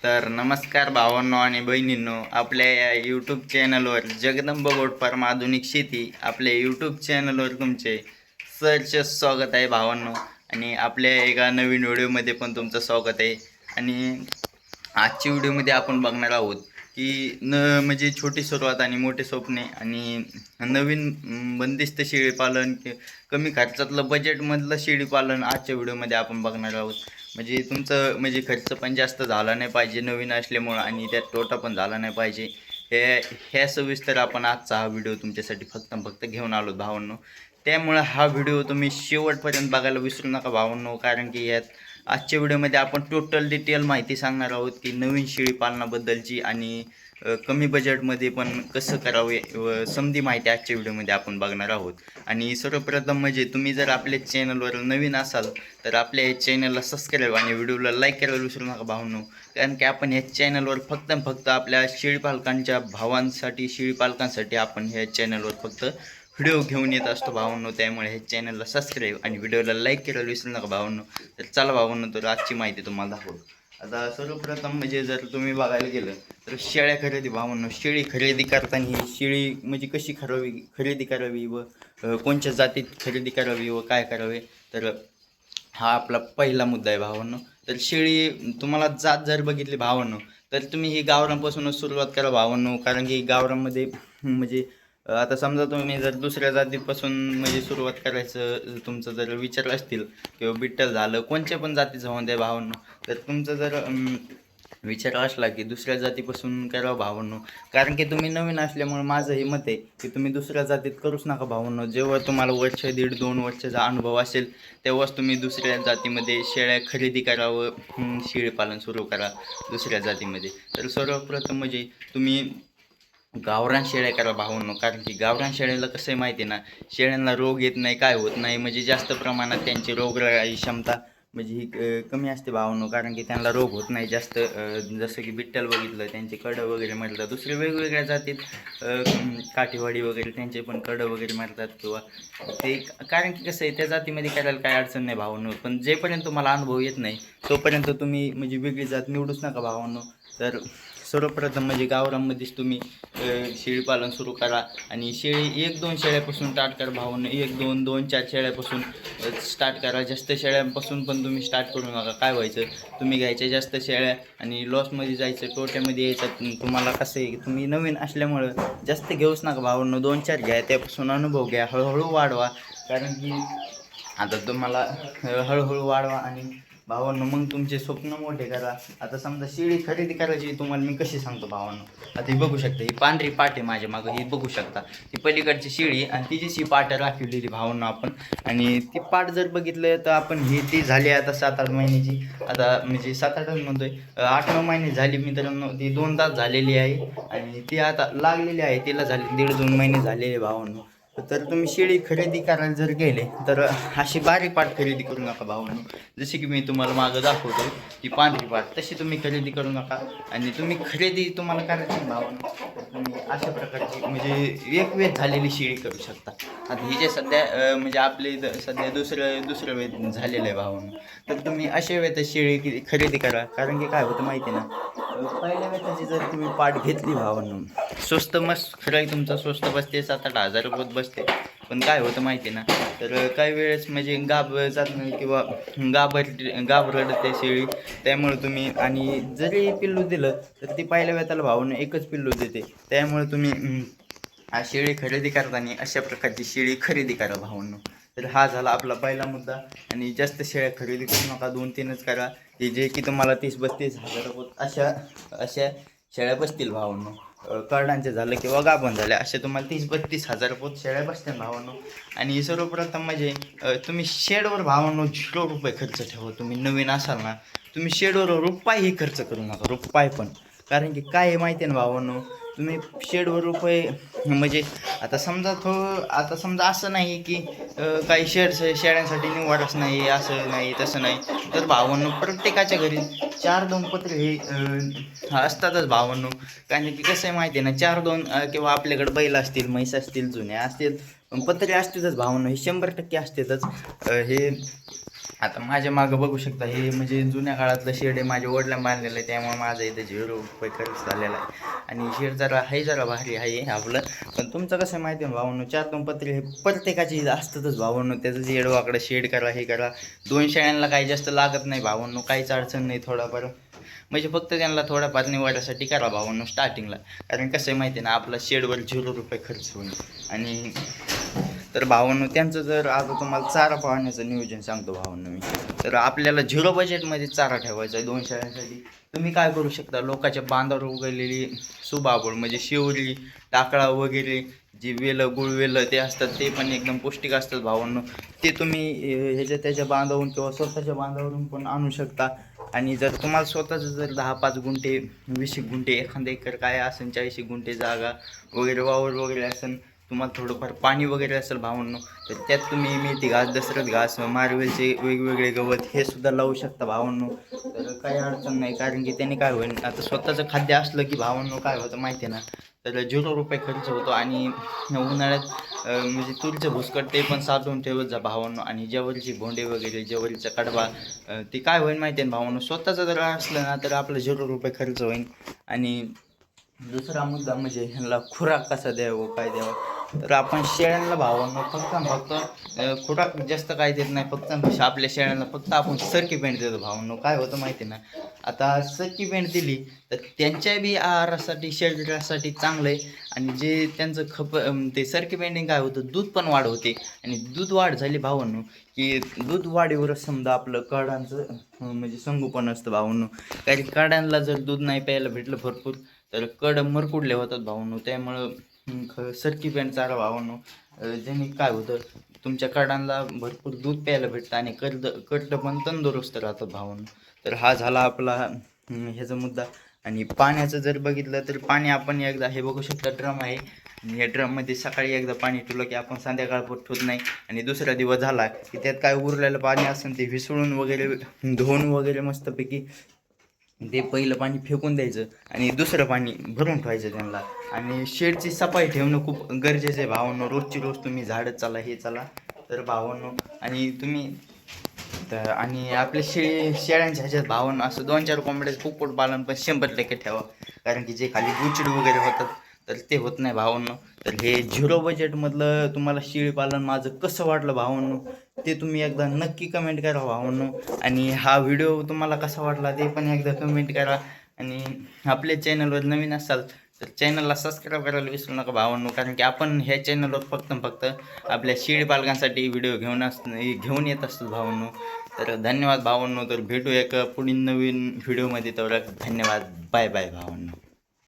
तर नमस्कार भावांनो आणि बहिणींनो, आपल्या या यूट्यूब चॅनलवर जगदंब गोट फार्म आधुनिक शेती आपल्या यूट्यूब चॅनलवर तुमचे सहर्ष स्वागत आहे भावांनो. आणि आपल्या एका नवीन व्हिडिओमध्ये पण तुमचं स्वागत आहे. आणि आजच्या व्हिडिओमध्ये आपण बघणार आहोत की म्हणजे छोटी सुरुवात आणि मोठे स्वप्ने आणि नवीन बंदिस्त शेळीपालन, कमी खर्चातलं बजेटमधलं शेळीपालन आजच्या व्हिडिओमध्ये आपण बघणार आहोत. म्हणजे तुमचं म्हणजे खर्च पण जास्त झाला नाही पाहिजे नवीन असल्यामुळं, आणि त्यात तोटा पण झाला नाही पाहिजे. ह्या सविस्तर आपण आजचा हा व्हिडिओ तुमच्यासाठी फक्त घेऊन आलो भावांनो. त्यामुळे हा व्हिडिओ तुम्ही शेवटपर्यंत बघायला विसरू नका भावांनो, कारण की यात आजच्या व्हिडिओमध्ये आपण टोटल डिटेल माहिती सांगणार आहोत की नवीन शेळी पालनाबद्दलची, आणि कमी बजेटमध्ये पण कसं करावे व समधी माहिती आजच्या व्हिडिओमध्ये आपण बघणार आहोत. आणि सर्वप्रथम म्हणजे तुम्ही जर आपल्या चॅनलवर नवीन असाल तर आपल्या या चॅनलला सबस्क्राईब आणि व्हिडिओला लाईक करायला विसरू नका भावांनो, कारण की आपण ह्या चॅनलवर फक्त आपल्या शेळीपालकांच्या भावांसाठी, शेळीपालकांसाठी आपण ह्या चॅनलवर फक्त व्हिडिओ घेऊन येत असतो भावांनो. त्यामुळे हे चॅनलला सबस्क्राईब आणि व्हिडिओला लाईक करायला विसरू नका भावांनो. तर चला भावांनो, तर आजची माहिती तुम्हाला दाखवतो. आता सर्वप्रथम म्हणजे जर तुम्ही बघायला गेलं तर शेळ्या खरेदी भावांनो, शेळी खरेदी करताना ही शेळी म्हणजे कशी खरेदी करावी व कोणत्या जातीत खरेदी करावी व काय करावे, तर हा आपला पहिला मुद्दा आहे भावांनो. तर शेळी तुम्हाला जात जर बघितली भावांनो, तर तुम्ही ही गावरांपासूनच सुरुवात करा भावांनो, कारण की गावरांमध्ये म्हणजे आता समजा तुम्ही जर दुसऱ्या जातीपासून म्हणजे सुरुवात करायचं तुमचं जर विचार असतील, किंवा बिट्टल झालं कोणत्या पण जातीचं होऊन द्या भावांनो, तर तुमचं जर विचार असला की दुसऱ्या जातीपासून करा भावांनो, कारण की तुम्ही नवीन असल्यामुळे माझं हे मत आहे की तुम्ही दुसऱ्या जातीत करूच नका भावांनो. जेव्हा तुम्हाला वर्ष, 1.5-2 वर्षाचा अनुभव असेल तेव्हाच तुम्ही दुसऱ्या जातीमध्ये शेळ्या खरेदी करावं, शेळीपालन सुरू करा दुसऱ्या जातीमध्ये. तर सर्वप्रथम म्हणजे तुम्ही गावरान शेळ्या करा भावांनो, कारण की गावरान शेळ्याला कसं आहे माहिती आहे ना, शेळ्यांना रोग येत नाही, काय होत नाही, म्हणजे जास्त प्रमाणात त्यांची रोगराई क्षमता म्हणजे ही कमी असते भावांनो, कारण की त्यांना रोग होत नाही जास्त. जसं की बिट्टल बघितलं त्यांचे कडं वगैरे मारतात, दुसरे वेगवेगळ्या जातीत काठीवाडी वगैरे त्यांचे पण कडं वगैरे मारतात, किंवा ते कारण की कसं आहे त्या जातीमध्ये करायला काय अडचण नाही भावांनो. पण जेपर्यंत तुम्हाला अनुभव येत नाही तोपर्यंत तुम्ही म्हणजे वेगळी जात निवडूच नका भावांनो. तर सर्वप्रथम म्हणजे गावरांमध्येच तुम्ही शेळीपालन सुरू करा, आणि शेळी 1-2 शेळ्यापासून स्टार्ट करा भावांनो. 1-2, 2-4 शेळ्यापासून स्टार्ट करा. जास्त शेळ्यांपासून पण तुम्ही स्टार्ट करू नका. काय व्हायचं, तुम्ही घ्यायच्या जास्त शेळ्या आणि लॉसमध्ये जायचं, तोट्यामध्ये यायचं. तुम्हाला कसं आहे, तुम्ही नवीन असल्यामुळं जास्त घेऊच नका भावांनो. 2-4 घ्या, त्यापासून अनुभव घ्या, हळूहळू वाढवा, कारण की आता तुम्हाला हळूहळू वाढवा आणि भावांनो मग तुमचे स्वप्न मोठे करा. आता समजा शेळी खरेदी करायची तुम्हाला मी कशी सांगतो भावांनो. आता ही बघू शकता, ही पांढरी पाट आहे माझ्या मागं, ही बघू शकता, ती पलीकडची शेळी आणि तिचीच ही पाट राखिवलेली भावांनो आपण. आणि ती पाट जर बघितलं तर आपण ही ती झाली आता 7-8 महिन्याची, आता म्हणजे 7-8 म्हणतोय, 8-9 महिने झाली मित्रांनो. ती 2 तास झालेली आहे आणि ती आता लागलेली आहे, तिला झाली 1.5-2 महिने झालेले भावांनो. तर तुम्ही शेळी खरेदी करायला जर गेले तर अशी बारीक पाट खरेदी करू नका भावांनो. जशी की मी तुम्हाला मागं दाखवतो की पांढरी पाट, तशी तुम्ही खरेदी करू नका. आणि तुम्ही खरेदी तुम्हाला करायची भावांनो, तर तुम्ही अशा प्रकारची म्हणजे एक वेळ झालेली शेळी करू शकता. आता ही जे सध्या म्हणजे आपले सध्या दुसरं वेळ झालेलं आहे भावांनो, तर तुम्ही अशा वेळेत शेळी खरेदी करा. कारण की काय होतं माहिती आहे ना, पहिल्या वेळेची जर तुम्ही पाट घेतली भावांनो, स्वस्त मस्त खरं तुमचं स्वस्त बसते, 7-8 हजार रुपयात बसते. पण काय होतं माहिती आहे ना, तर काही वेळेस म्हणजे गाभ जात नाही, किंवा गाभ रडते शेळी. त्यामुळे तुम्ही, आणि जरी पिल्लू दिलं तर ती पहिल्या वेळेला भावानं एकच पिल्लू देते. त्यामुळे तुम्ही शेळी खरेदी करताना अशा प्रकारची शेळी खरेदी करा भावांनो. तर हा झाला आपला पहिला मुद्दा. आणि जास्त शेळ्या खरेदी करू नका, 2-3च करा, की जे की तुम्हाला 30-32 हजार अशा अशा शेळ्या बसतील भावांनो. करडांचे झालं किंवा गाभण झाल्या अशा तुम्हाला 30-32 हजार शेळ्या बसतील भावांनो. आणि सर्वप्रथम म्हणजे तुम्ही शेडवर भावांनो 0 रुपये खर्च ठेवा. तुम्ही नवीन असाल ना, तुम्ही शेडवर रुपयाही खर्च करू नका, रुपये पण. कारण की काय आहे माहिती आहे ना भावांनो, तुम्ही शेडवर रुपये म्हणजे आता समजा असं नाही की काही शेळ्यांसाठी निवाराच नाही, असं नाही तसं नाही. तर भावांनो प्रत्येकाच्या घरी 4-2 पत्रे हे असतातच भावांनो. कारण की कसं आहे माहिती आहे ना, 4-2 किंवा आपल्याकडे बैल असतील, म्हैस असतील, जुन्या असतील, पण पत्रे असतातच भावांनो, हे 100% असतातच. हे आता माझ्या मागं बघू शकता, हे म्हणजे जुन्या काळातलं शेड आहे, माझ्या वडिलांना बांधलेलं आहे, त्यामुळे माझं इथं 0 रुपये खर्च झालेला आहे. आणि शेड जरा भारी आहे आपलं. पण तुमचं कसं आहे माहिती आहे ना भावांनो, 4-2 पत्रे हे प्रत्येकाची असतातच भावांनो. त्याचं शेड वाकडं शेड करा, हे करा. 2 शेळ्यांना काही जास्त लागत नाही भावांनो, काहीच अडचण नाही. थोडाफार म्हणजे फक्त त्यांना थोडाफार निवाऱ्यासाठी करा भावांनो स्टार्टिंगला. कारण कसं आहे माहिती आहे ना, आपला शेडवर 0 रुपये खर्च होईल. आणि तर भावांनो, त्यांचं जर आता तुम्हाला चारा पाहण्याचं नियोजन सांगतो भावांनो मी. तर आपल्याला 0 बजेटमध्ये चारा ठेवायचा आहे 2 शेळ्यांसाठी. तुम्ही काय करू शकता, लोकांच्या बांधावर उगवलेली सुबाबूळ म्हणजे शिवरी, टाकळा वगैरे जी वेलं गुळवेलं ते असतात, ते पण एकदम पौष्टिक असतात भावांनो. ते तुम्ही त्याच्या बांधावरून किंवा स्वतःच्या बांधावरून पण आणू शकता. आणि जर तुम्हाला स्वतःचं जर 10-5 गुंठे 20 गुंठे एखादा एकर काय असेल, 40 गुंठे जागा वगैरे वावर वगैरे असेल, तुम्हाला थोडंफार पाणी वगैरे असेल भावांनो, तर त्यात तुम्ही मेथी घास, दसरथ घास, मारवेलचे वेगवेगळे गवत हे सुद्धा लावू शकता भावांनो. तर काही अडचण नाही, कारण की त्याने काय होईल, आता स्वतःचं खाद्य असलं की भावांनो काय होतं माहिती आहे ना, तर 0 रुपये खर्च होतो. आणि उन्हाळ्यात म्हणजे तुरीचं भुसकट ते पण साठवून ठेवत जा भावांनो. आणि ज्वारीची भोंडे वगैरे, ज्वारीचा कडबा, ते काय होईल माहिती आहे ना भावांनो, स्वतःचं जर असलं ना तर आपलं 0 रुपये खर्च होईल. आणि दुसरा मुद्दा म्हणजे ह्यांना खुराक कसा द्यावं, काय द्यावं, तर आपण शेळ्यांना भावांनो फक्त खुराक जास्त काय देत नाही. फक्त आपल्या शेळ्यांना फक्त आपण सरकी पेंट देतो भावांनो. काय होतं माहिती ना, आता सरकी पेंट दिली तर त्यांच्या बी आहारासाठी, शरीरासाठी चांगलं आहे. आणि जे त्यांचं ते सरकी पेंटिंग काय होतं, दूध पण वाढ होते. आणि दूध वाढ झाली भावांनो की दूध वाढीवरच समजा आपलं कडांचं म्हणजे संगोपन असतं भावांनो. कारण कडांना जर दूध नाही प्यायला भेटलं भरपूर, तर कड मरकुडले होतात भावांनो. त्यामुळं सरकी पेंट चारा भावांनो, ज्याने काय होतं, तुमच्या कडांना भरपूर दूध प्यायला भेटतं आणि कडं पण तंदुरुस्त राहतात भावांनो. तर हा झाला आपला ह्याचा मुद्दा. आणि पाण्याचं जर बघितलं तर पाणी आपण एकदा, हे बघू शकता ड्रम आहे, या ड्रममध्ये सकाळी एकदा पाणी ठेवलं की आपण संध्याकाळपर्यंत ठेवत नाही. आणि दुसरा दिवस झाला की त्यात काय उरलेलं पाणी असेल ते विसळून वगैरे धुवून वगैरे मस्तपैकी ते पहिलं पाणी फेकून द्यायचं आणि दुसरं पाणी भरून ठेवायचं त्यांना. आणि शेडची सफाई ठेवणं खूप गरजेचं आहे भावांनो. रोजची रोज तुम्ही झाडं चला, हे चला तर भावांनो. आणि तुम्ही तर आणि आपल्या शेळ्यांच्या ह्याच्यात भावांनो असं 2-4 कोंबड्याचं कुक्कुटपालन पण 100% ठेवा. कारण की जे खाली गुचड वगैरे होतात तर ते होत नाही भावांनो. तर हे 0 बजेटमधलं तुम्हाला शेळीपालन माझं कसं वाटलं भावांनो, ते तुम्ही एकदा नक्की कमेंट करा भावांनो. आणि हा व्हिडिओ तुम्हाला कसा वाटला ते पण एकदा कमेंट करा. आणि आपल्या चॅनलवर नवीन असाल तर चॅनलला सबस्क्राईब करायला विसरू नका भावांनो. कारण की आपण ह्या चॅनलवर फक्त आपल्या शेळी पालकांसाठी व्हिडिओ घेऊन येत असतो भावांनो. तर धन्यवाद भावांनो. तर भेटू एका पुढील नवीन व्हिडिओमध्ये. तर धन्यवाद, बाय बाय भावांनो.